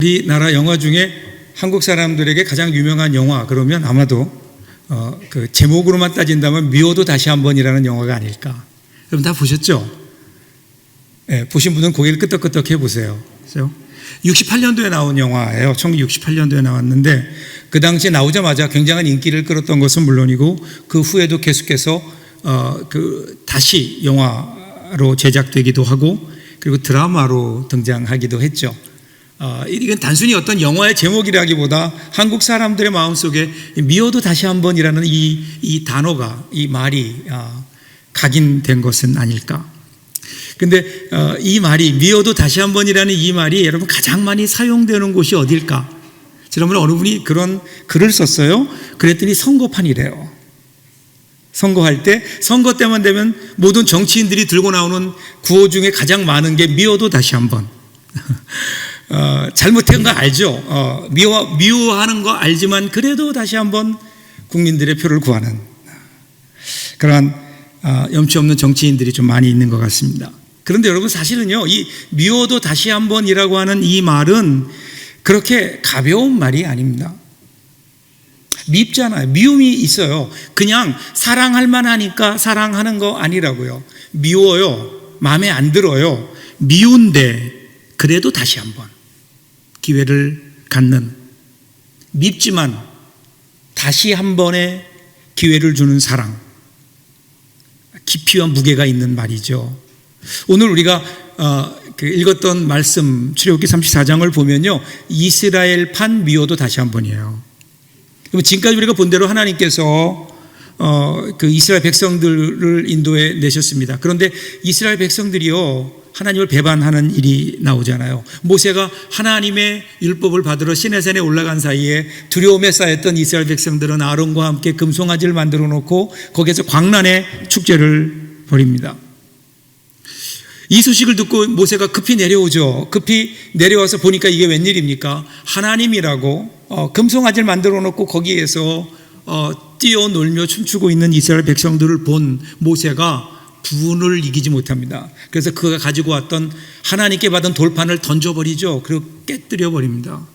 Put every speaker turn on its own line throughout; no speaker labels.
우리나라 영화 중에 한국 사람들에게 가장 유명한 영화 그러면 아마도 그 제목으로만 따진다면 미워도 다시 한번이라는 영화가 아닐까. 여러분 다 보셨죠? 네, 보신 분은 고개를 끄덕끄덕 해보세요. 그렇죠? 68년도에 나온 영화예요. 1968년도에 나왔는데 그 당시에 나오자마자 굉장한 인기를 끌었던 것은 물론이고 그 후에도 계속해서 다시 영화로 제작되기도 하고 그리고 드라마로 등장하기도 했죠. 이건 단순히 어떤 영화의 제목이라기보다 한국 사람들의 마음속에 미워도 다시 한번이라는 이 단어가, 이 말이 각인된 것은 아닐까. 근데 이 말이, 미워도 다시 한번이라는 이 말이 여러분 가장 많이 사용되는 곳이 어딜까? 지난번에 어느 분이 그런 글을 썼어요. 그랬더니 선거판이래요. 선거할 때, 선거 때만 되면 모든 정치인들이 들고 나오는 구호 중에 가장 많은 게 미워도 다시 한번. 잘못한 거 알죠? 미워하는 거 알지만 그래도 다시 한번 국민들의 표를 구하는 그러한 염치 없는 정치인들이 좀 많이 있는 것 같습니다. 그런데 여러분 사실은요, 이 미워도 다시 한번이라고 하는 이 말은 그렇게 가벼운 말이 아닙니다. 밉잖아요. 미움이 있어요. 그냥 사랑할 만하니까 사랑하는 거 아니라고요. 미워요. 마음에 안 들어요. 미운데 그래도 다시 한번 기회를 갖는, 밉지만 다시 한 번의 기회를 주는 사랑, 깊이와 무게가 있는 말이죠. 오늘 우리가 읽었던 말씀 출애굽기 34장을 보면요, 이스라엘판 미워도 다시 한 번이에요. 지금까지 우리가 본 대로 하나님께서 그 이스라엘 백성들을 인도해 내셨습니다. 그런데 이스라엘 백성들이요, 하나님을 배반하는 일이 나오잖아요. 모세가 하나님의 율법을 받으러 시내산에 올라간 사이에 두려움에 쌓였던 이스라엘 백성들은 아론과 함께 금송아지를 만들어 놓고 거기에서 광란의 축제를 벌입니다. 이 소식을 듣고 모세가 급히 내려오죠. 급히 내려와서 보니까 이게 웬일입니까? 하나님이라고 금송아지를 만들어 놓고 거기에서 뛰어놀며 춤추고 있는 이스라엘 백성들을 본 모세가 분을 이기지 못합니다. 그래서 그가 가지고 왔던 하나님께 받은 돌판을 던져버리죠. 그리고 깨뜨려 버립니다.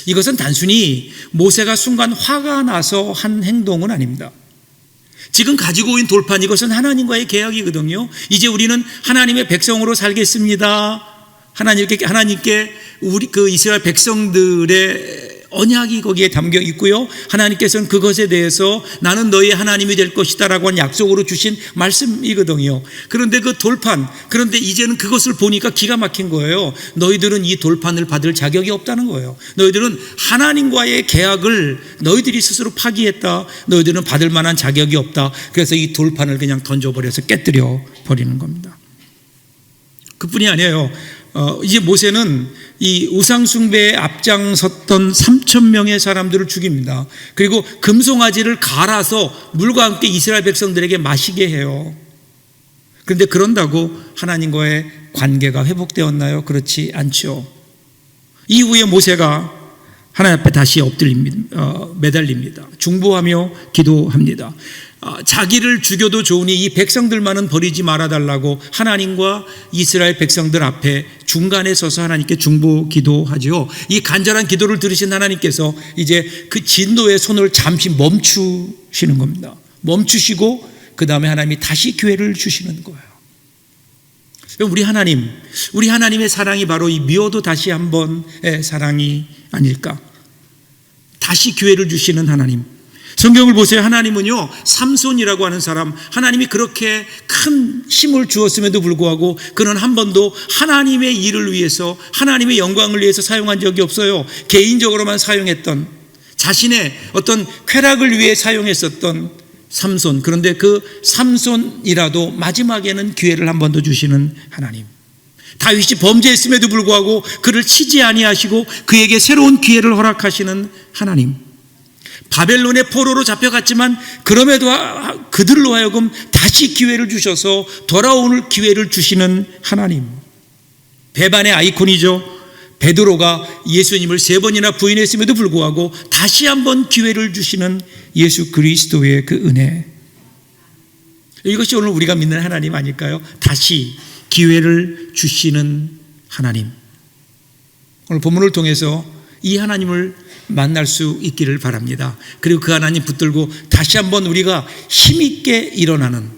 이것은 단순히 모세가 순간 화가 나서 한 행동은 아닙니다. 지금 가지고 온 돌판, 이것은 하나님과의 계약이거든요. 이제 우리는 하나님의 백성으로 살겠습니다. 하나님께 우리 그 이스라엘 백성들의 언약이 거기에 담겨 있고요, 하나님께서는 그것에 대해서 나는 너희의 하나님이 될 것이다 라고 한 약속으로 주신 말씀이거든요. 그런데 그 돌판, 그런데 이제는 그것을 보니까 기가 막힌 거예요. 너희들은 이 돌판을 받을 자격이 없다는 거예요. 너희들은 하나님과의 계약을 너희들이 스스로 파기했다. 너희들은 받을 만한 자격이 없다. 그래서 이 돌판을 그냥 던져버려서 깨뜨려 버리는 겁니다. 그뿐이 아니에요. 이제 모세는 이 우상숭배에 앞장섰던 3,000명의 사람들을 죽입니다. 그리고 금송아지를 갈아서 물과 함께 이스라엘 백성들에게 마시게 해요. 그런데 그런다고 하나님과의 관계가 회복되었나요? 그렇지 않죠. 이후에 모세가 하나님 앞에 다시 매달립니다. 중보하며 기도합니다. 자기를 죽여도 좋으니 이 백성들만은 버리지 말아달라고 하나님과 이스라엘 백성들 앞에 중간에 서서 하나님께 중보 기도하죠. 이 간절한 기도를 들으신 하나님께서 이제 그 진노의 손을 잠시 멈추시는 겁니다. 멈추시고 그 다음에 하나님이 다시 기회를 주시는 거예요. 우리 하나님의 사랑이 바로 이 미워도 다시 한 번의 사랑이 아닐까. 다시 기회를 주시는 하나님. 성경을 보세요. 하나님은요, 삼손이라고 하는 사람, 하나님이 그렇게 큰 힘을 주었음에도 불구하고 그는 한 번도 하나님의 일을 위해서, 하나님의 영광을 위해서 사용한 적이 없어요. 개인적으로만 사용했던, 자신의 어떤 쾌락을 위해 사용했었던 삼손. 그런데 그 삼손이라도 마지막에는 기회를 한 번 더 주시는 하나님. 다윗이 범죄했음에도 불구하고 그를 치지 아니하시고 그에게 새로운 기회를 허락하시는 하나님. 바벨론의 포로로 잡혀갔지만 그럼에도 그들로 하여금 다시 기회를 주셔서 돌아오는 기회를 주시는 하나님. 배반의 아이콘이죠. 베드로가 예수님을 3번이나 부인했음에도 불구하고 다시 한번 기회를 주시는 예수 그리스도의 그 은혜. 이것이 오늘 우리가 믿는 하나님 아닐까요? 다시 기회를 주시는 하나님. 오늘 본문을 통해서 이 하나님을 만날 수 있기를 바랍니다. 그리고 그 하나님 붙들고 다시 한번 우리가 힘있게 일어나는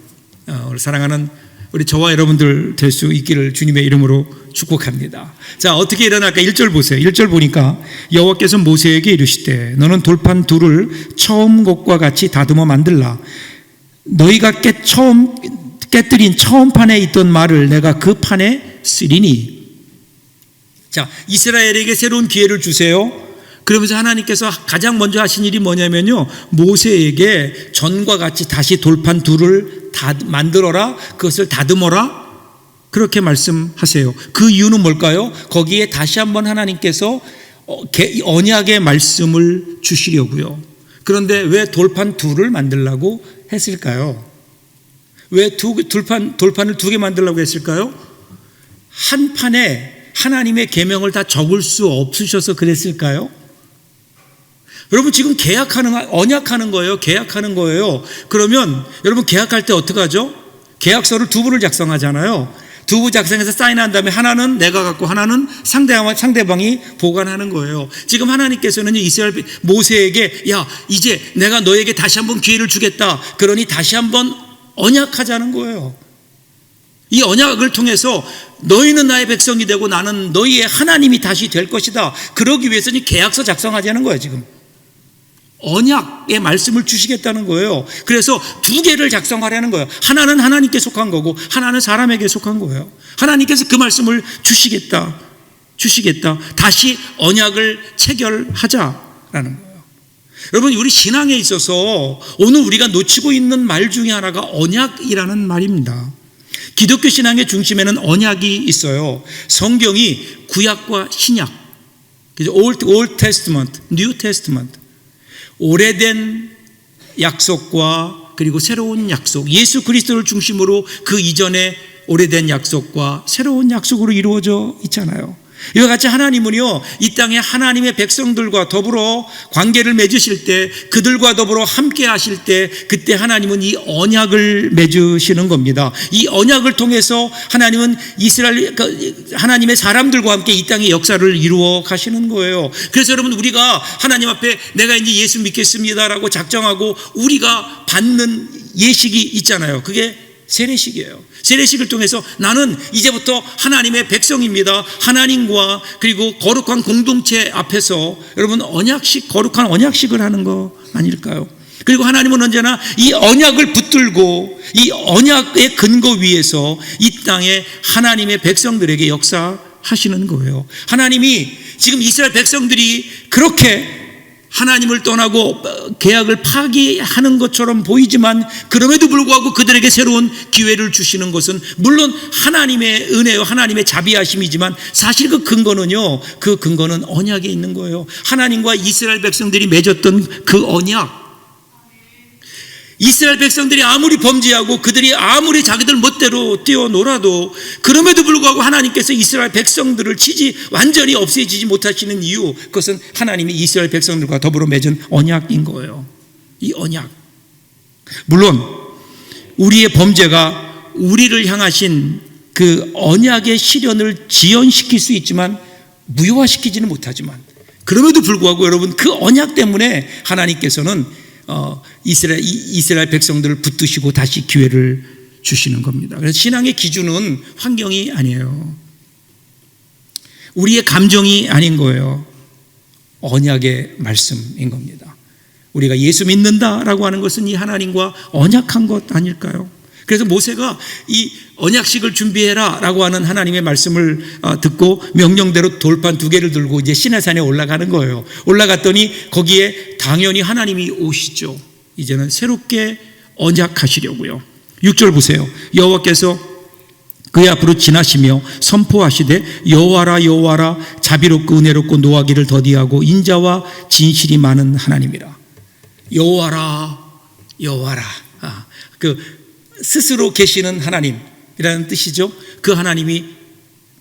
사랑하는 우리 저와 여러분들 될 수 있기를 주님의 이름으로 축복합니다. 자, 어떻게 일어날까? 1절 보세요. 1절 보니까 여호와께서 모세에게 이르시되 너는 돌판 둘을 처음 것과 같이 다듬어 만들라. 너희가 처음 깨뜨린 처음 판에 있던 말을 내가 그 판에 쓰리니. 자, 이스라엘에게 새로운 기회를 주세요. 그러면서 하나님께서 가장 먼저 하신 일이 뭐냐면요, 모세에게 전과 같이 다시 돌판 둘을 만들어라, 그것을 다듬어라, 그렇게 말씀하세요. 그 이유는 뭘까요? 거기에 다시 한번 하나님께서 언약의 말씀을 주시려고요. 그런데 왜 돌판 둘을 만들라고 했을까요? 왜 돌판을 두 개 만들라고 했을까요? 한 판에 하나님의 계명을 다 적을 수 없으셔서 그랬을까요? 여러분, 지금 언약하는 거예요. 계약하는 거예요. 그러면 여러분, 계약할 때 어떻게 하죠? 계약서를 두 부를 작성하잖아요. 두 부 작성해서 사인한 다음에 하나는 내가 갖고 하나는 상대방이 보관하는 거예요. 지금 하나님께서는 이스라엘 모세에게 야, 이제 내가 너에게 다시 한번 기회를 주겠다. 그러니 다시 한번 언약하자는 거예요. 이 언약을 통해서 너희는 나의 백성이 되고 나는 너희의 하나님이 다시 될 것이다. 그러기 위해서는 계약서 작성하자는 거예요. 지금 언약의 말씀을 주시겠다는 거예요. 그래서 두 개를 작성하려는 거예요. 하나는 하나님께 속한 거고 하나는 사람에게 속한 거예요. 하나님께서 그 말씀을 주시겠다. 다시 언약을 체결하자라는 거예요. 여러분, 우리 신앙에 있어서 오늘 우리가 놓치고 있는 말 중에 하나가 언약이라는 말입니다. 기독교 신앙의 중심에는 언약이 있어요. 성경이 구약과 신약, Old Testament, New Testament, 오래된 약속과 그리고 새로운 약속, 예수 그리스도를 중심으로 그 이전에 오래된 약속과 새로운 약속으로 이루어져 있잖아요. 이와 같이 하나님은요, 이 땅에 하나님의 백성들과 더불어 관계를 맺으실 때, 그들과 더불어 함께 하실 때, 그때 하나님은 이 언약을 맺으시는 겁니다. 이 언약을 통해서 하나님은 하나님의 사람들과 함께 이 땅의 역사를 이루어 가시는 거예요. 그래서 여러분, 우리가 하나님 앞에 내가 이제 예수 믿겠습니다라고 작정하고 우리가 받는 예식이 있잖아요. 그게 세례식이에요. 세례식을 통해서 나는 이제부터 하나님의 백성입니다. 하나님과 그리고 거룩한 공동체 앞에서 여러분 거룩한 언약식을 하는 거 아닐까요? 그리고 하나님은 언제나 이 언약을 붙들고 이 언약의 근거 위에서 이 땅에 하나님의 백성들에게 역사하시는 거예요. 하나님이 지금 이스라엘 백성들이 그렇게 하나님을 떠나고 계약을 파기하는 것처럼 보이지만 그럼에도 불구하고 그들에게 새로운 기회를 주시는 것은 물론 하나님의 은혜요, 하나님의 자비하심이지만 사실 그 근거는 언약에 있는 거예요. 하나님과 이스라엘 백성들이 맺었던 그 언약. 이스라엘 백성들이 아무리 범죄하고 그들이 아무리 자기들 멋대로 뛰어놀아도 그럼에도 불구하고 하나님께서 이스라엘 백성들을 완전히 없애지지 못하시는 이유, 그것은 하나님이 이스라엘 백성들과 더불어 맺은 언약인 거예요. 이 언약. 물론 우리의 범죄가 우리를 향하신 그 언약의 실현을 지연시킬 수 있지만 무효화시키지는 못하지만 그럼에도 불구하고 여러분, 그 언약 때문에 하나님께서는 이스라엘 백성들을 붙드시고 다시 기회를 주시는 겁니다. 그래서 신앙의 기준은 환경이 아니에요. 우리의 감정이 아닌 거예요. 언약의 말씀인 겁니다. 우리가 예수 믿는다라고 하는 것은 이 하나님과 언약한 것 아닐까요? 그래서 모세가 이 언약식을 준비해라 라고 하는 하나님의 말씀을 듣고 명령대로 돌판 두 개를 들고 이제 시내산에 올라가는 거예요. 올라갔더니 거기에 당연히 하나님이 오시죠. 이제는 새롭게 언약하시려고요. 6절 보세요. 여호와께서 그의 앞으로 지나시며 선포하시되 여호와라 여호와라, 자비롭고 은혜롭고 노하기를 더디하고 인자와 진실이 많은 하나님이라. 여호와라 여호와라, 스스로 계시는 하나님이라는 뜻이죠. 그 하나님이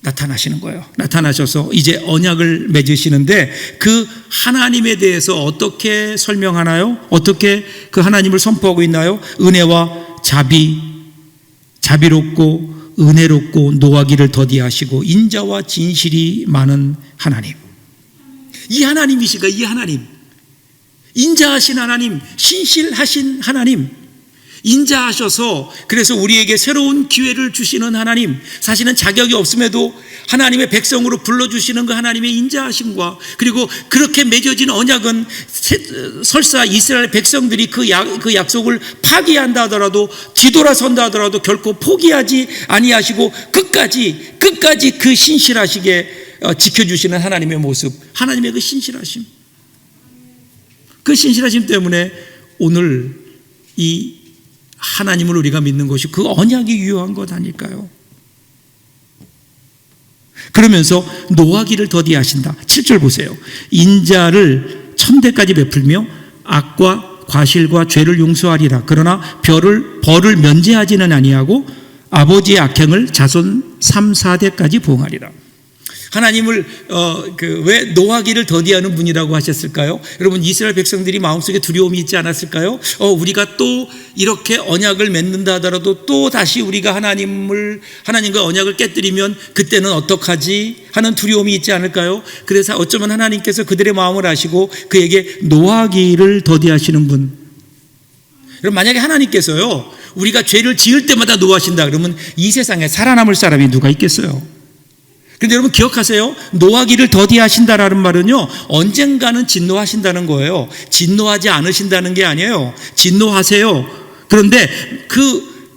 나타나시는 거예요. 나타나셔서 이제 언약을 맺으시는데 그 하나님에 대해서 어떻게 설명하나요? 어떻게 그 하나님을 선포하고 있나요? 은혜와 자비롭고 은혜롭고 노하기를 더디하시고 인자와 진실이 많은 하나님. 이 하나님이시가 이 하나님. 인자하신 하나님, 신실하신 하나님, 인자하셔서 그래서 우리에게 새로운 기회를 주시는 하나님, 사실은 자격이 없음에도 하나님의 백성으로 불러주시는 그 하나님의 인자하심과 그리고 그렇게 맺어진 언약은 설사 이스라엘 백성들이 그 약속을 파기한다 하더라도 뒤돌아선다 하더라도 결코 포기하지 아니하시고 끝까지 그 신실하시게 지켜주시는 하나님의 모습, 하나님의 그 신실하심, 그 신실하심 때문에 오늘 이 하나님을 우리가 믿는 것이 그 언약이 유효한 것 아닐까요? 그러면서 노하기를 더디하신다. 7절 보세요. 인자를 1000대까지 베풀며 악과 과실과 죄를 용서하리라. 그러나 벌을 면제하지는 아니하고 아버지의 악행을 자손 3, 4대까지 보응하리라. 하나님을 왜 노하기를 더디하는 분이라고 하셨을까요? 여러분, 이스라엘 백성들이 마음속에 두려움이 있지 않았을까요? 우리가 또 이렇게 언약을 맺는다 하더라도 또 다시 우리가 하나님과 언약을 깨뜨리면 그때는 어떡하지 하는 두려움이 있지 않을까요? 그래서 어쩌면 하나님께서 그들의 마음을 아시고 그에게 노하기를 더디하시는 분. 여러분, 만약에 하나님께서요 우리가 죄를 지을 때마다 노하신다 그러면 이 세상에 살아남을 사람이 누가 있겠어요? 그런데 여러분 기억하세요. 노하기를 더디하신다라는 말은요 언젠가는 진노하신다는 거예요. 진노하지 않으신다는 게 아니에요. 진노하세요. 그런데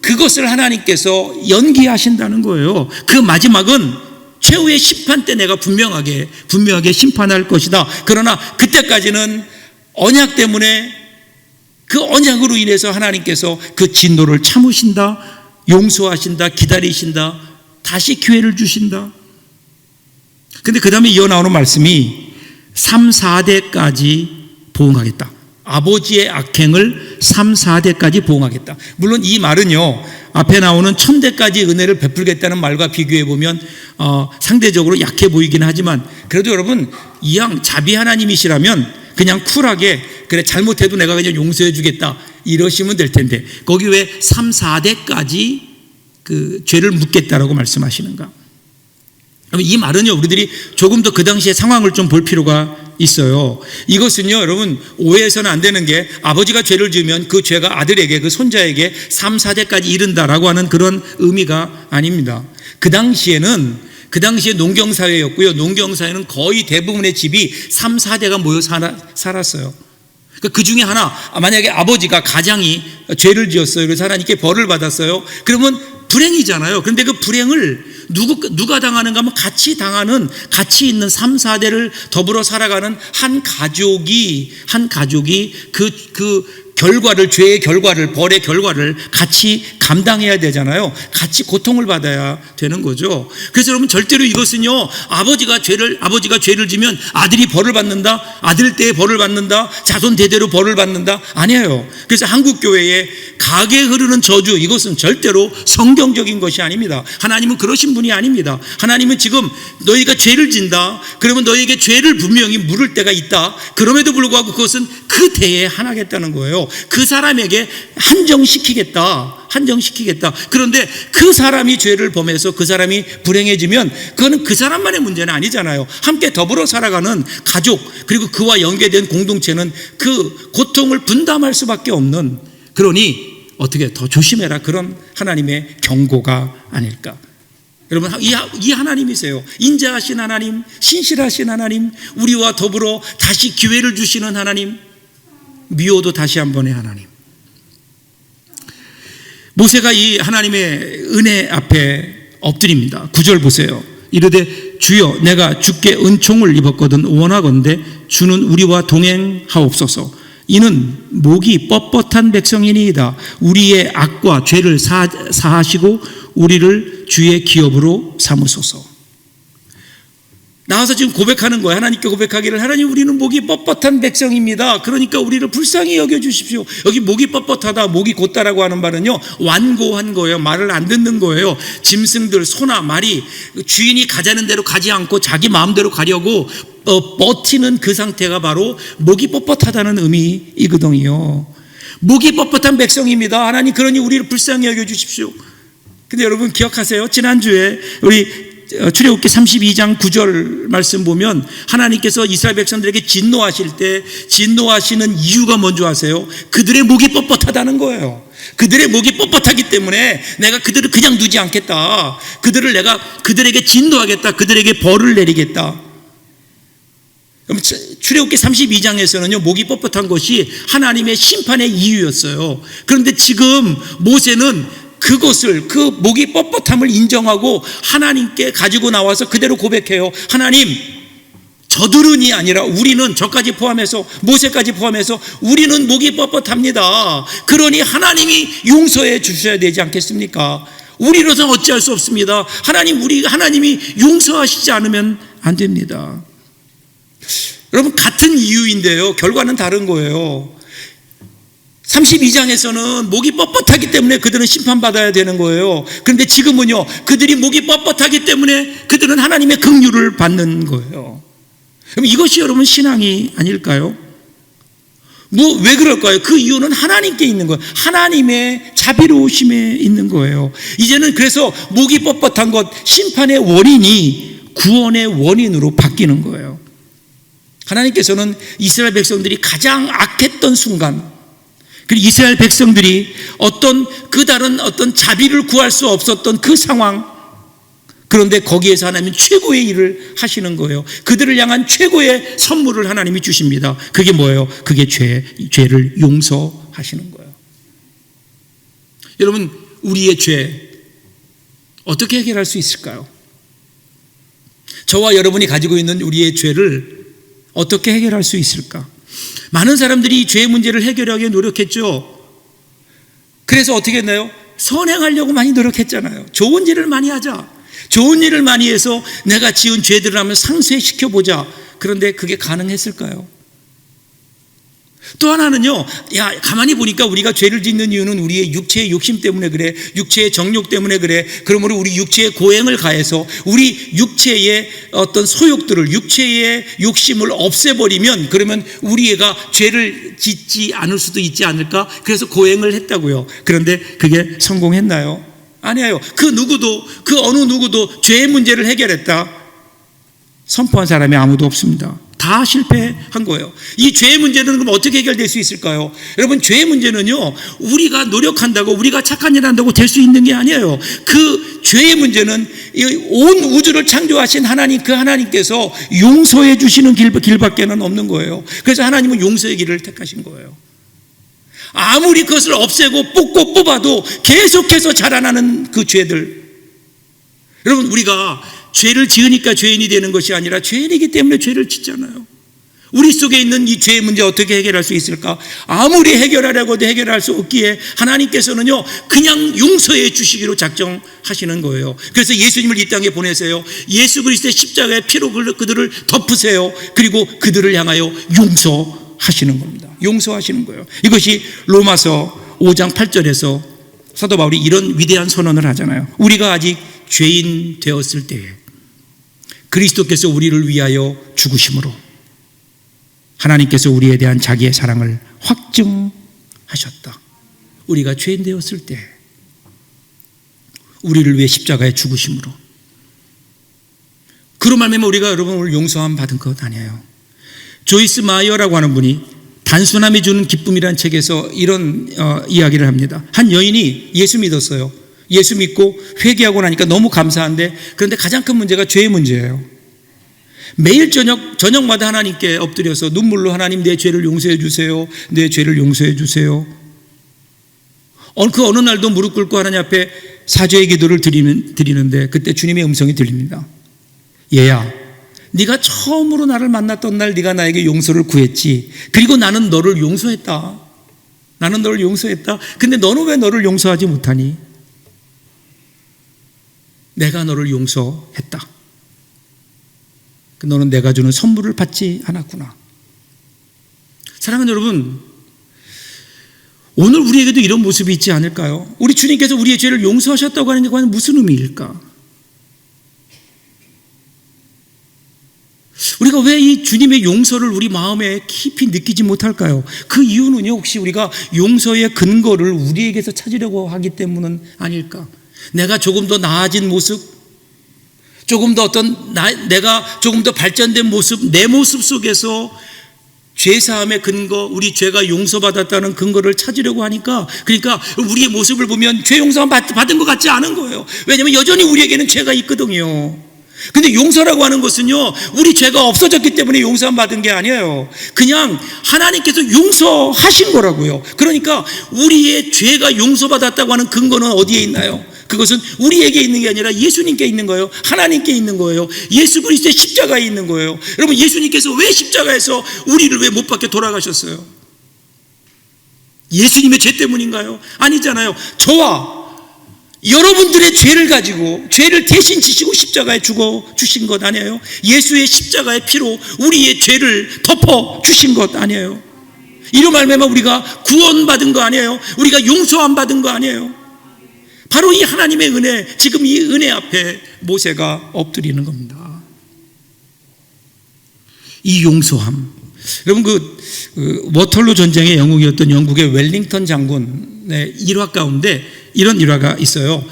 그것을 하나님께서 연기하신다는 거예요. 그 마지막은 최후의 심판 때 내가 분명하게 심판할 것이다. 그러나 그때까지는 언약 때문에 그 언약으로 인해서 하나님께서 그 진노를 참으신다, 용서하신다, 기다리신다, 다시 기회를 주신다. 근데 그 다음에 이어 나오는 말씀이 3, 4대까지 보응하겠다. 아버지의 악행을 3, 4대까지 보응하겠다. 물론 이 말은요 앞에 나오는 1000대까지 은혜를 베풀겠다는 말과 비교해 보면 상대적으로 약해 보이긴 하지만 그래도 여러분 이왕 자비 하나님이시라면 그냥 쿨하게 그래 잘못해도 내가 그냥 용서해 주겠다 이러시면 될 텐데 거기 왜 3, 4대까지 그 죄를 묻겠다라고 말씀하시는가? 이 말은요 우리들이 조금 더 그 당시의 상황을 좀 볼 필요가 있어요. 이것은요 여러분 오해해서는 안 되는 게 아버지가 죄를 지으면 그 죄가 아들에게 그 손자에게 3, 4대까지 이른다라고 하는 그런 의미가 아닙니다. 그 당시에 농경사회였고요. 농경사회는 거의 대부분의 집이 3, 4대가 모여 살았어요. 그 중에 하나 만약에 아버지가 가장이 죄를 지었어요. 그래서 하나님께 벌을 받았어요. 그러면 불행이잖아요. 그런데 그 불행을 누가 당하는가 하면 같이 있는 3, 4대를 더불어 살아가는 한 가족이 그 결과를, 죄의 결과를, 벌의 결과를 같이 감당해야 되잖아요. 같이 고통을 받아야 되는 거죠. 그래서 여러분 절대로 이것은요 아버지가 죄를 지면 아들이 벌을 받는다, 아들 때에 벌을 받는다, 자손 대대로 벌을 받는다 아니에요. 그래서 한국 교회에 가게 흐르는 저주, 이것은 절대로 성경적인 것이 아닙니다. 하나님은 그러신 분이 아닙니다. 하나님은 지금 너희가 죄를 진다 그러면 너희에게 죄를 분명히 물을 때가 있다. 그럼에도 불구하고 그것은 그 대에 하나겠다는 거예요. 그 사람에게 한정시키겠다. 그런데 그 사람이 죄를 범해서 그 사람이 불행해지면 그거는 그 사람만의 문제는 아니잖아요. 함께 더불어 살아가는 가족 그리고 그와 연계된 공동체는 그 고통을 분담할 수밖에 없는, 그러니 어떻게 더 조심해라, 그런 하나님의 경고가 아닐까. 여러분 이 하나님이세요. 인자하신 하나님, 신실하신 하나님, 우리와 더불어 다시 기회를 주시는 하나님, 미워도 다시 한 번의 하나님. 모세가 이 하나님의 은혜 앞에 엎드립니다. 9절 보세요. 이르되 주여 내가 주께 은총을 입었거든 원하건대 주는 우리와 동행하옵소서. 이는 목이 뻣뻣한 백성이니이다. 우리의 악과 죄를 사하시고 우리를 주의 기업으로 삼으소서. 나와서 지금 고백하는 거예요. 하나님께 고백하기를, 하나님 우리는 목이 뻣뻣한 백성입니다. 그러니까 우리를 불쌍히 여겨주십시오. 여기 목이 뻣뻣하다, 목이 곧다라고 하는 말은요 완고한 거예요. 말을 안 듣는 거예요. 짐승들, 소나 말이 주인이 가자는 대로 가지 않고 자기 마음대로 가려고 버티는 그 상태가 바로 목이 뻣뻣하다는 의미이거든요. 목이 뻣뻣한 백성입니다. 하나님 그러니 우리를 불쌍히 여겨주십시오. 근데 여러분 기억하세요? 지난주에 우리 출애굽기 32장 9절 말씀 보면 하나님께서 이스라엘 백성들에게 진노하실 때 진노하시는 이유가 뭔지 아세요? 그들의 목이 뻣뻣하다는 거예요. 그들의 목이 뻣뻣하기 때문에 내가 그들을 그냥 두지 않겠다. 그들에게 진노하겠다. 그들에게 벌을 내리겠다. 그럼 출애굽기 32장에서는요, 목이 뻣뻣한 것이 하나님의 심판의 이유였어요. 그런데 지금 모세는 그것을, 그 목이 뻣뻣함을 인정하고 하나님께 가지고 나와서 그대로 고백해요. 하나님, 저들은이 아니라 우리는, 저까지 포함해서, 모세까지 포함해서 우리는 목이 뻣뻣합니다. 그러니 하나님이 용서해 주셔야 되지 않겠습니까? 우리로서는 어찌할 수 없습니다. 하나님이 용서하시지 않으면 안 됩니다. 여러분, 같은 이유인데요, 결과는 다른 거예요. 32장에서는 목이 뻣뻣하기 때문에 그들은 심판받아야 되는 거예요. 그런데 지금은요, 그들이 목이 뻣뻣하기 때문에 그들은 하나님의 긍휼을 받는 거예요. 그럼 이것이 여러분 신앙이 아닐까요? 왜 그럴까요? 그 이유는 하나님께 있는 거예요. 하나님의 자비로우심에 있는 거예요. 이제는 그래서 목이 뻣뻣한 것, 심판의 원인이 구원의 원인으로 바뀌는 거예요. 하나님께서는 이스라엘 백성들이 가장 악했던 순간, 그리고 이스라엘 백성들이 다른 어떤 자비를 구할 수 없었던 그 상황, 그런데 거기에서 하나님은 최고의 일을 하시는 거예요. 그들을 향한 최고의 선물을 하나님이 주십니다. 그게 뭐예요? 그게 죄를 용서하시는 거예요. 여러분, 우리의 죄 어떻게 해결할 수 있을까요? 저와 여러분이 가지고 있는 우리의 죄를 어떻게 해결할 수 있을까? 많은 사람들이 이 죄의 문제를 해결하기 노력했죠. 그래서 어떻게 했나요? 선행하려고 많이 노력했잖아요. 좋은 일을 많이 하자. 좋은 일을 많이 해서 내가 지은 죄들을 하면 상쇄시켜보자. 그런데 그게 가능했을까요? 또 하나는요, 가만히 보니까 우리가 죄를 짓는 이유는 우리의 육체의 욕심 때문에 그래. 육체의 정욕 때문에 그래. 그러므로 우리 육체의 고행을 가해서 우리 육체의 어떤 소욕들을, 육체의 욕심을 없애버리면, 그러면 우리가 죄를 짓지 않을 수도 있지 않을까? 그래서 고행을 했다고요. 그런데 그게 성공했나요? 아니에요. 그 어느 누구도 죄의 문제를 해결했다 선포한 사람이 아무도 없습니다. 다 실패한 거예요. 이 죄의 문제는 그럼 어떻게 해결될 수 있을까요? 여러분, 죄의 문제는요, 우리가 노력한다고, 우리가 착한 일 한다고 될 수 있는 게 아니에요. 그 죄의 문제는 온 우주를 창조하신 하나님, 그 하나님께서 용서해 주시는 길밖에는 없는 거예요. 그래서 하나님은 용서의 길을 택하신 거예요. 아무리 그것을 없애고 뽑아도 계속해서 자라나는 그 죄들. 여러분, 우리가 죄를 지으니까 죄인이 되는 것이 아니라 죄인이기 때문에 죄를 짓잖아요. 우리 속에 있는 이 죄의 문제 어떻게 해결할 수 있을까? 아무리 해결하려고도 해결할 수 없기에 하나님께서는요, 그냥 용서해 주시기로 작정하시는 거예요. 그래서 예수님을 이 땅에 보내세요. 예수 그리스도의 십자가의 피로 그들을 덮으세요. 그리고 그들을 향하여 용서하시는 겁니다. 용서하시는 거예요. 이것이 로마서 5장 8절에서 사도 바울이 이런 위대한 선언을 하잖아요. 우리가 아직 죄인 되었을 때에 그리스도께서 우리를 위하여 죽으심으로 하나님께서 우리에 대한 자기의 사랑을 확증하셨다. 우리가 죄인 되었을 때 우리를 위해 십자가에 죽으심으로, 그로 말미암아 우리가 여러분 용서함 받은 것 아니에요. 조이스 마이어라고 하는 분이 단순함이 주는 기쁨이라는 책에서 이런 이야기를 합니다. 한 여인이 예수 믿었어요. 예수 믿고 회개하고 나니까 너무 감사한데, 그런데 가장 큰 문제가 죄의 문제예요. 매일 저녁마다 하나님께 엎드려서 눈물로 하나님, 내 죄를 용서해 주세요. 내 죄를 용서해 주세요. 그 어느 날도 무릎 꿇고 하나님 앞에 사죄의 기도를 드리는데 그때 주님의 음성이 들립니다. 얘야, 네가 처음으로 나를 만났던 날 네가 나에게 용서를 구했지. 그리고 나는 너를 용서했다. 나는 너를 용서했다. 근데 너는 왜 너를 용서하지 못하니? 내가 너를 용서했다. 너는 내가 주는 선물을 받지 않았구나. 사랑하는 여러분, 오늘 우리에게도 이런 모습이 있지 않을까요? 우리 주님께서 우리의 죄를 용서하셨다고 하는 게 과연 무슨 의미일까? 우리가 왜 이 주님의 용서를 우리 마음에 깊이 느끼지 못할까요? 그 이유는요, 혹시 우리가 용서의 근거를 우리에게서 찾으려고 하기 때문은 아닐까? 내가 조금 더 나아진 모습, 조금 더 내가 조금 더 발전된 모습, 내 모습 속에서 죄사함의 근거, 우리 죄가 용서받았다는 근거를 찾으려고 하니까, 그러니까 우리의 모습을 보면 죄 용서 받은 것 같지 않은 거예요. 왜냐하면 여전히 우리에게는 죄가 있거든요. 근데 용서라고 하는 것은요, 우리 죄가 없어졌기 때문에 용서함 받은 게 아니에요. 그냥 하나님께서 용서하신 거라고요. 그러니까 우리의 죄가 용서받았다고 하는 근거는 어디에 있나요? 그것은 우리에게 있는 게 아니라 예수님께 있는 거예요. 하나님께 있는 거예요. 예수 그리스도의 십자가에 있는 거예요. 여러분, 예수님께서 왜 십자가에서 우리를 왜 못 박혀 돌아가셨어요? 예수님의 죄 때문인가요? 아니잖아요. 저와 여러분들의 죄를 가지고, 죄를 대신 지시고 십자가에 죽어 주신 것 아니에요? 예수의 십자가의 피로 우리의 죄를 덮어 주신 것 아니에요? 이로 말미암아 우리가 구원받은 거 아니에요? 우리가 용서함 받은 거 아니에요? 바로 이 하나님의 은혜, 지금 이 은혜 앞에 모세가 엎드리는 겁니다. 이 용서함. 여러분, 워털루 전쟁의 영웅이었던 영국의 웰링턴 장군의 일화 가운데 이런 일화가 있어요.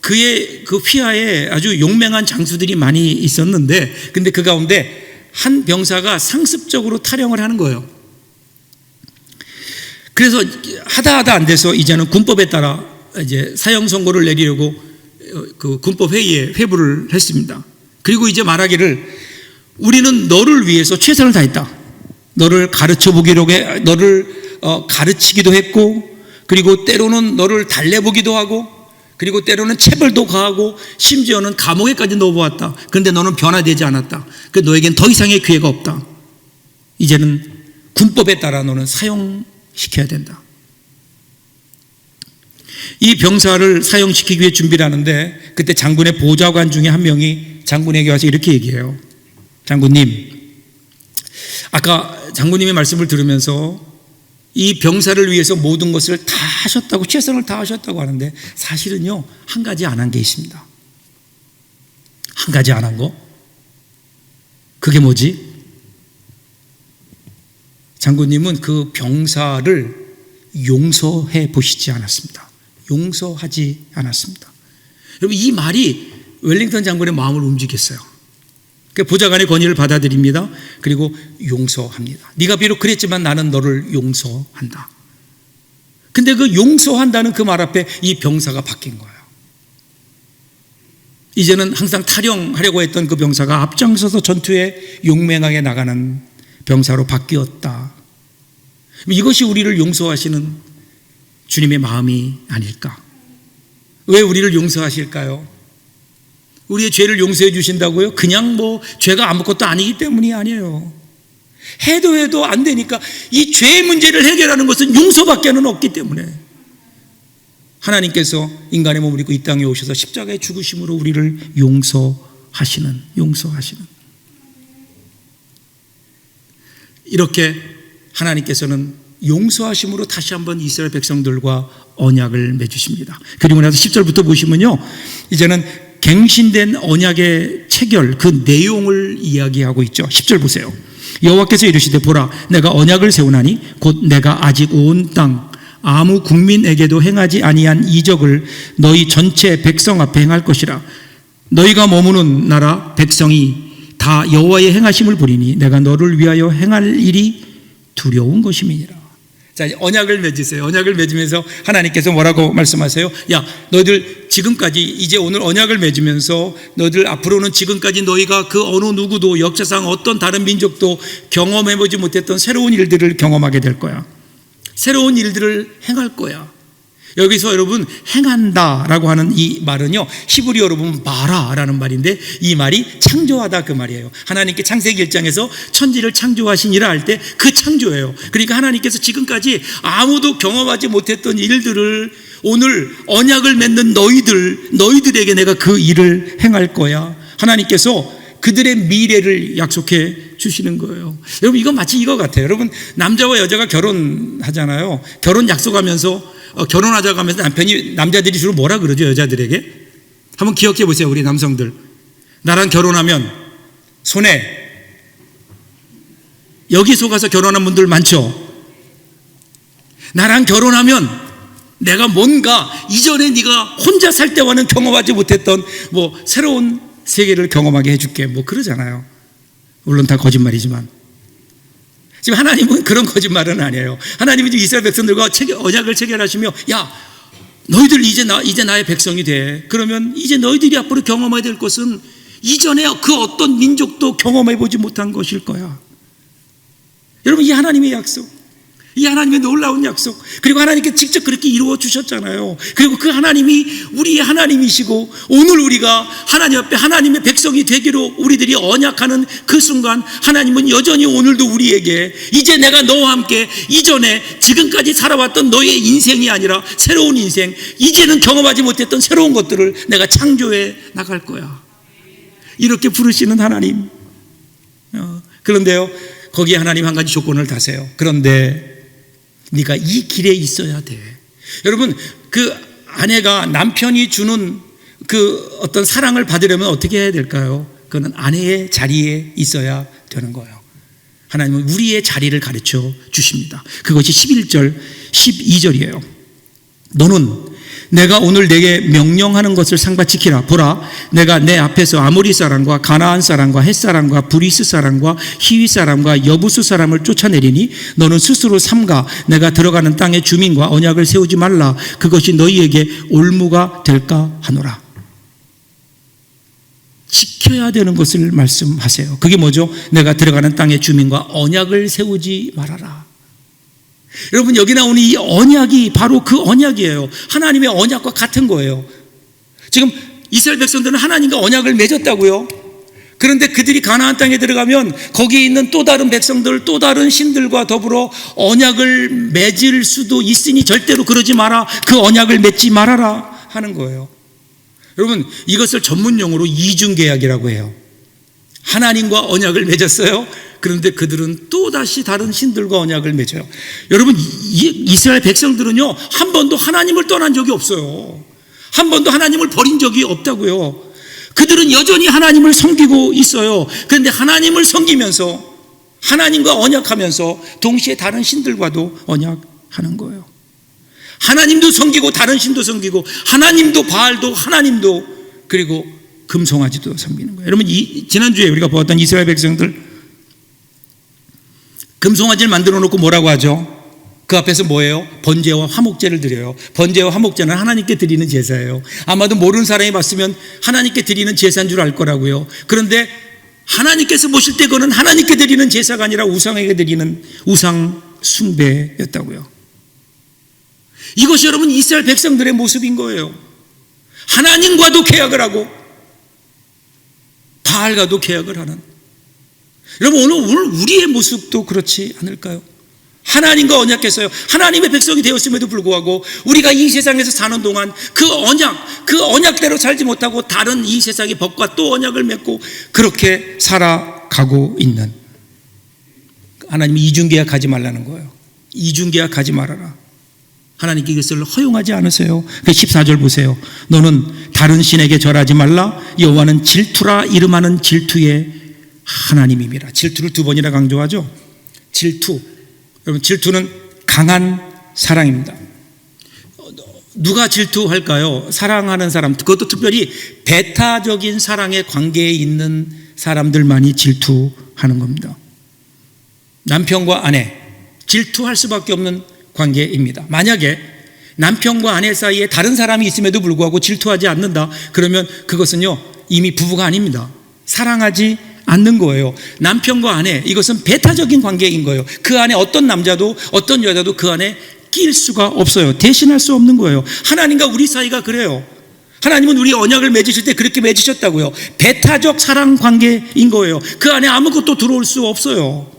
그의 그 휘하에 아주 용맹한 장수들이 많이 있었는데, 근데 그 가운데 한 병사가 상습적으로 타령을 하는 거예요. 그래서 하다 안 돼서 이제는 군법에 따라 이제 사형 선고를 내리려고 그 군법 회의에 회부를 했습니다. 그리고 이제 말하기를, 우리는 너를 위해서 최선을 다했다. 너를 가르쳐 보기로 해, 너를 가르치기도 했고, 그리고 때로는 너를 달래보기도 하고, 그리고 때로는 체벌도 가하고, 심지어는 감옥에까지 넣어보았다. 그런데 너는 변화되지 않았다. 그래서 너에겐 더 이상의 기회가 없다. 이제는 군법에 따라 너는 사형시켜야 된다. 이 병사를 사형시키기 위해 준비를 하는데, 그때 장군의 보좌관 중에 한 명이 장군에게 와서 이렇게 얘기해요. 장군님, 아까 장군님의 말씀을 들으면서 이 병사를 위해서 모든 것을 다 하셨다고, 최선을 다하셨다고 하는데, 사실은요, 한 가지 안 한 게 있습니다. 한 가지 안 한 거? 그게 뭐지? 장군님은 그 병사를 용서해 보시지 않았습니다. 용서하지 않았습니다. 여러분, 이 말이 웰링턴 장군의 마음을 움직였어요. 보좌관의 권위를 받아들입니다. 그리고 용서합니다. 네가 비록 그랬지만 나는 너를 용서한다. 근데 그 용서한다는 그 말 앞에 이 병사가 바뀐 거예요. 이제는 항상 타령하려고 했던 그 병사가 앞장서서 전투에 용맹하게 나가는 병사로 바뀌었다. 이것이 우리를 용서하시는 주님의 마음이 아닐까? 왜 우리를 용서하실까요? 우리의 죄를 용서해 주신다고요? 그냥 죄가 아무것도 아니기 때문이 아니에요. 해도 안 되니까, 이 죄의 문제를 해결하는 것은 용서밖에는 없기 때문에 하나님께서 인간의 몸을 입고 이 땅에 오셔서 십자가에 죽으심으로 우리를 용서하시는. 이렇게 하나님께서는 용서하심으로 다시 한번 이스라엘 백성들과 언약을 맺으십니다. 그리고 나서 10절부터 보시면요, 이제는 갱신된 언약의 체결, 그 내용을 이야기하고 있죠. 10절 보세요. 여호와께서 이르시되, 보라, 내가 언약을 세우나니 곧 내가 아직 온 땅 아무 국민에게도 행하지 아니한 이적을 너희 전체 백성 앞에 행할 것이라. 너희가 머무는 나라 백성이 다 여호와의 행하심을 보리니 내가 너를 위하여 행할 일이 두려운 것임이니라. 자, 언약을 맺으세요. 언약을 맺으면서 하나님께서 뭐라고 말씀하세요? 야, 너희들 지금까지, 이제 오늘 언약을 맺으면서 너희들 앞으로는 지금까지 너희가 그 어느 누구도 역사상 어떤 다른 민족도 경험해보지 못했던 새로운 일들을 경험하게 될 거야. 새로운 일들을 행할 거야. 여기서 여러분, 행한다라고 하는 이 말은요, 히브리어로 보면 바라라는 말인데, 이 말이 창조하다 그 말이에요. 하나님께 창세기 1장에서 천지를 창조하시니라 할 때 그 창조예요. 그러니까 하나님께서 지금까지 아무도 경험하지 못했던 일들을 오늘 언약을 맺는 너희들에게 내가 그 일을 행할 거야. 하나님께서 그들의 미래를 약속해 주시는 거예요. 여러분, 이건 마치 이거 같아요. 여러분, 남자와 여자가 결혼하잖아요. 결혼 약속하면서 결혼하자고 하면서 남자들이 주로 뭐라 그러죠? 여자들에게? 한번 기억해 보세요. 우리 남성들, 나랑 결혼하면 손에, 여기 속아서 결혼한 분들 많죠? 나랑 결혼하면 내가 뭔가 이전에 네가 혼자 살 때와는 경험하지 못했던 새로운 세계를 경험하게 해줄게 그러잖아요. 물론 다 거짓말이지만 지금 하나님은 그런 거짓말은 아니에요. 하나님은 이스라엘 백성들과 언약을 체결하시며 야 너희들 이제 나의 백성이 돼. 그러면 이제 너희들이 앞으로 경험해야 될 것은 이전에 그 어떤 민족도 경험해 보지 못한 것일 거야. 여러분, 이 하나님의 약속, 이 하나님의 놀라운 약속, 그리고 하나님께 직접 그렇게 이루어 주셨잖아요. 그리고 그 하나님이 우리의 하나님이시고 오늘 우리가 하나님 앞에 하나님의 백성이 되기로 우리들이 언약하는 그 순간 하나님은 여전히 오늘도 우리에게 이제 내가 너와 함께 이전에 지금까지 살아왔던 너의 인생이 아니라 새로운 인생, 이제는 경험하지 못했던 새로운 것들을 내가 창조해 나갈 거야, 이렇게 부르시는 하나님. 그런데요, 거기에 하나님 한 가지 조건을 다세요. 그런데 네가 이 길에 있어야 돼. 여러분, 그 아내가 남편이 주는 그 어떤 사랑을 받으려면 어떻게 해야 될까요? 그거는 아내의 자리에 있어야 되는 거예요. 하나님은 우리의 자리를 가르쳐 주십니다. 그것이 11절 12절이에요 너는 내가 오늘 내게 명령하는 것을 상바 지키라. 보라, 내가 내 앞에서 아모리 사람과 가나안 사람과 헷 사람과 브리스 사람과 히위 사람과 여부수 사람을 쫓아내리니 너는 스스로 삼가 내가 들어가는 땅의 주민과 언약을 세우지 말라. 그것이 너희에게 올무가 될까 하노라. 지켜야 되는 것을 말씀하세요. 그게 뭐죠? 내가 들어가는 땅의 주민과 언약을 세우지 말아라. 여러분, 여기 나오는 이 언약이 바로 그 언약이에요. 하나님의 언약과 같은 거예요. 지금 이스라엘 백성들은 하나님과 언약을 맺었다고요. 그런데 그들이 가나안 땅에 들어가면 거기에 있는 또 다른 백성들, 또 다른 신들과 더불어 언약을 맺을 수도 있으니 절대로 그러지 마라, 그 언약을 맺지 말아라 하는 거예요. 여러분, 이것을 전문용어로 이중계약이라고 해요. 하나님과 언약을 맺었어요. 그런데 그들은 또다시 다른 신들과 언약을 맺어요. 여러분, 이스라엘 백성들은요, 한 번도 하나님을 떠난 적이 없어요. 한 번도 하나님을 버린 적이 없다고요. 그들은 여전히 하나님을 섬기고 있어요. 그런데 하나님을 섬기면서, 하나님과 언약하면서 동시에 다른 신들과도 언약하는 거예요. 하나님도 섬기고 다른 신도 섬기고, 하나님도 바알도 하나님도, 그리고 금송아지도 섬기는 거예요. 여러분, 지난주에 우리가 보았던 이스라엘 백성들, 금송아지를 만들어 놓고 뭐라고 하죠? 그 앞에서 뭐예요? 번제와 화목제를 드려요. 번제와 화목제는 하나님께 드리는 제사예요. 아마도 모르는 사람이 봤으면 하나님께 드리는 제사인 줄 알 거라고요. 그런데 하나님께서 보실 때 그거는 하나님께 드리는 제사가 아니라 우상에게 드리는 우상 숭배였다고요. 이것이 여러분 이스라엘 백성들의 모습인 거예요. 하나님과도 계약을 하고 바알과도 계약을 하는. 여러분, 오늘 우리의 모습도 그렇지 않을까요? 하나님과 언약했어요. 하나님의 백성이 되었음에도 불구하고 우리가 이 세상에서 사는 동안 그 언약대로 살지 못하고 다른 이 세상의 법과 또 언약을 맺고 그렇게 살아가고 있는, 하나님이 이중계약하지 말라는 거예요. 이중계약하지 말아라. 하나님께 이것을 허용하지 않으세요. 14절 보세요. 너는 다른 신에게 절하지 말라. 여호와는 질투라 이름하는 질투의 하나님입니다. 질투를 두 번이나 강조하죠. 질투, 여러분, 질투는 강한 사랑입니다. 누가 질투할까요? 사랑하는 사람, 그것도 특별히 배타적인 사랑의 관계에 있는 사람들만이 질투하는 겁니다. 남편과 아내, 질투할 수밖에 없는 관계입니다. 만약에 남편과 아내 사이에 다른 사람이 있음에도 불구하고 질투하지 않는다, 그러면 그것은요 이미 부부가 아닙니다. 사랑하지 않는 거예요. 남편과 아내, 이것은 배타적인 관계인 거예요. 그 안에 어떤 남자도 어떤 여자도 그 안에 끼일 수가 없어요. 대신할 수 없는 거예요. 하나님과 우리 사이가 그래요. 하나님은 우리 언약을 맺으실 때 그렇게 맺으셨다고요. 배타적 사랑 관계인 거예요. 그 안에 아무것도 들어올 수 없어요.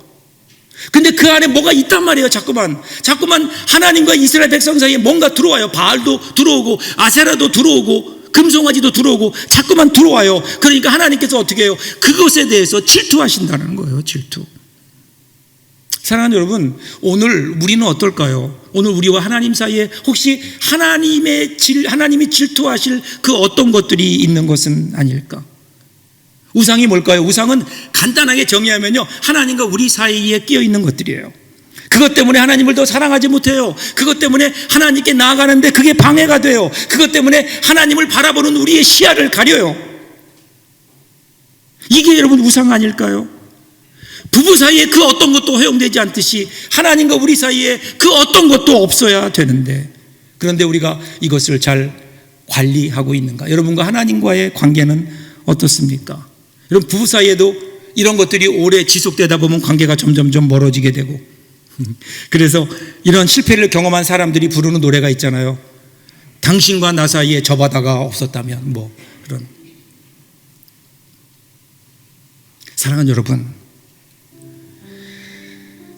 근데 그 안에 뭐가 있단 말이에요. 자꾸만 하나님과 이스라엘 백성 사이에 뭔가 들어와요. 바알도 들어오고 아세라도 들어오고 금송아지도 들어오고 자꾸만 들어와요. 그러니까 하나님께서 어떻게 해요? 그것에 대해서 질투하신다는 거예요. 질투. 사랑하는 여러분, 오늘 우리는 어떨까요? 오늘 우리와 하나님 사이에 혹시 하나님이 질투하실 그 어떤 것들이 있는 것은 아닐까? 우상이 뭘까요? 우상은 간단하게 정의하면요, 하나님과 우리 사이에 끼어 있는 것들이에요. 그것 때문에 하나님을 더 사랑하지 못해요. 그것 때문에 하나님께 나아가는데 그게 방해가 돼요. 그것 때문에 하나님을 바라보는 우리의 시야를 가려요. 이게 여러분 우상 아닐까요? 부부 사이에 그 어떤 것도 허용되지 않듯이 하나님과 우리 사이에 그 어떤 것도 없어야 되는데, 그런데 우리가 이것을 잘 관리하고 있는가? 여러분과 하나님과의 관계는 어떻습니까? 여러분, 부부 사이에도 이런 것들이 오래 지속되다 보면 관계가 점점 멀어지게 되고, 그래서 이런 실패를 경험한 사람들이 부르는 노래가 있잖아요. 당신과 나 사이에 저 바다가 없었다면, 뭐 그런. 사랑하는 여러분,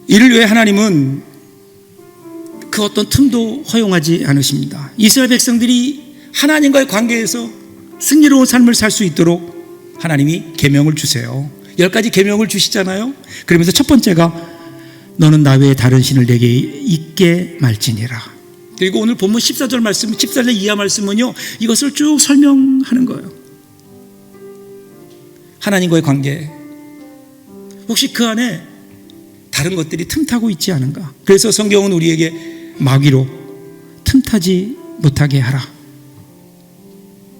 이를 위해 하나님은 그 어떤 틈도 허용하지 않으십니다. 이스라엘 백성들이 하나님과의 관계에서 승리로운 삶을 살 수 있도록 하나님이 계명을 주세요. 10가지 계명을 주시잖아요. 그러면서 첫 번째가 너는 나 외에 다른 신을 내게 있게 말지니라. 그리고 오늘 본문 14절 말씀, 14절 이하 말씀은요, 이것을 쭉 설명하는 거예요. 하나님과의 관계, 혹시 그 안에 다른 것들이 틈타고 있지 않은가? 그래서 성경은 우리에게 마귀로 틈타지 못하게 하라.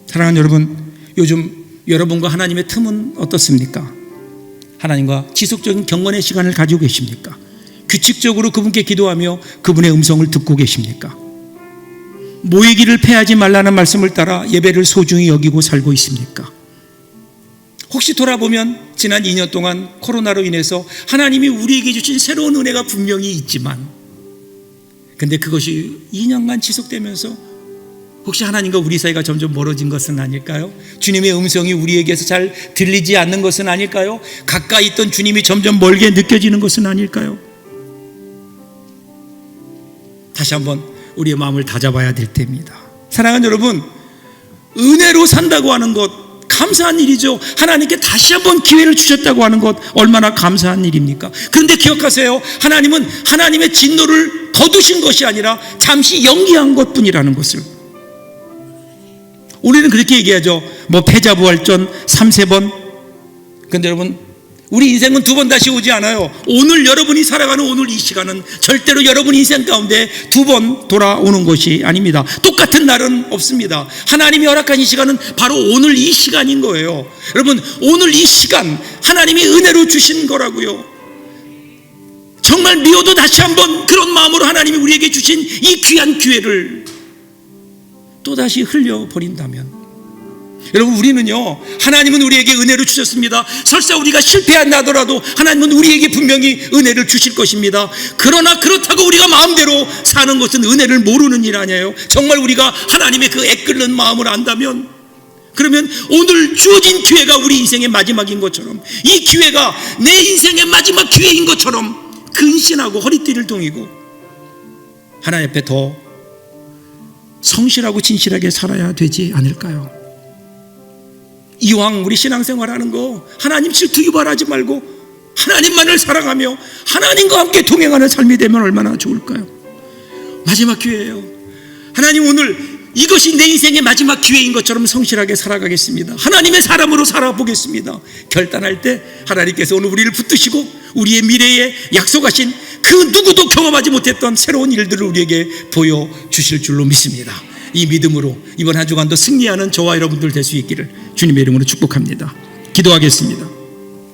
사랑하는 여러분, 요즘 여러분과 하나님의 틈은 어떻습니까? 하나님과 지속적인 경건의 시간을 가지고 계십니까? 규칙적으로 그분께 기도하며 그분의 음성을 듣고 계십니까? 모이기를 패하지 말라는 말씀을 따라 예배를 소중히 여기고 살고 있습니까? 혹시 돌아보면 지난 2년 동안 코로나로 인해서 하나님이 우리에게 주신 새로운 은혜가 분명히 있지만, 근데 그것이 2년간 지속되면서 혹시 하나님과 우리 사이가 점점 멀어진 것은 아닐까요? 주님의 음성이 우리에게서 잘 들리지 않는 것은 아닐까요? 가까이 있던 주님이 점점 멀게 느껴지는 것은 아닐까요? 다시 한번 우리의 마음을 다잡아야 될 때입니다. 사랑하는 여러분, 은혜로 산다고 하는 것 감사한 일이죠. 하나님께 다시 한번 기회를 주셨다고 하는 것 얼마나 감사한 일입니까? 그런데 기억하세요. 하나님은 하나님의 진노를 거두신 것이 아니라 잠시 연기한 것뿐이라는 것을. 우리는 그렇게 얘기하죠. 뭐 패자부활전 3세번. 그런데 여러분, 우리 인생은 2번 다시 오지 않아요. 오늘 여러분이 살아가는 오늘 이 시간은 절대로 여러분 인생 가운데 2번 돌아오는 것이 아닙니다. 똑같은 날은 없습니다. 하나님이 허락한 이 시간은 바로 오늘 이 시간인 거예요. 여러분, 오늘 이 시간 하나님이 은혜로 주신 거라고요. 정말 미워도 다시 한번 그런 마음으로 하나님이 우리에게 주신 이 귀한 기회를 또다시 흘려버린다면, 여러분, 우리는요, 하나님은 우리에게 은혜를 주셨습니다. 설사 우리가 실패한다 하더라도 하나님은 우리에게 분명히 은혜를 주실 것입니다. 그러나 그렇다고 우리가 마음대로 사는 것은 은혜를 모르는 일 아니에요. 정말 우리가 하나님의 그 애끓는 마음을 안다면, 그러면 오늘 주어진 기회가 우리 인생의 마지막인 것처럼, 이 기회가 내 인생의 마지막 기회인 것처럼 근신하고 허리띠를 동이고 하나님 앞에 더 성실하고 진실하게 살아야 되지 않을까요? 이왕 우리 신앙생활하는 거 하나님 질투 유발하지 말고 하나님만을 사랑하며 하나님과 함께 동행하는 삶이 되면 얼마나 좋을까요? 마지막 기회예요. 하나님, 오늘 이것이 내 인생의 마지막 기회인 것처럼 성실하게 살아가겠습니다. 하나님의 사람으로 살아보겠습니다. 결단할 때 하나님께서 오늘 우리를 붙드시고 우리의 미래에 약속하신 그 누구도 경험하지 못했던 새로운 일들을 우리에게 보여주실 줄로 믿습니다. 이 믿음으로 이번 한 주간도 승리하는 저와 여러분들 될 수 있기를 주님의 이름으로 축복합니다. 기도하겠습니다.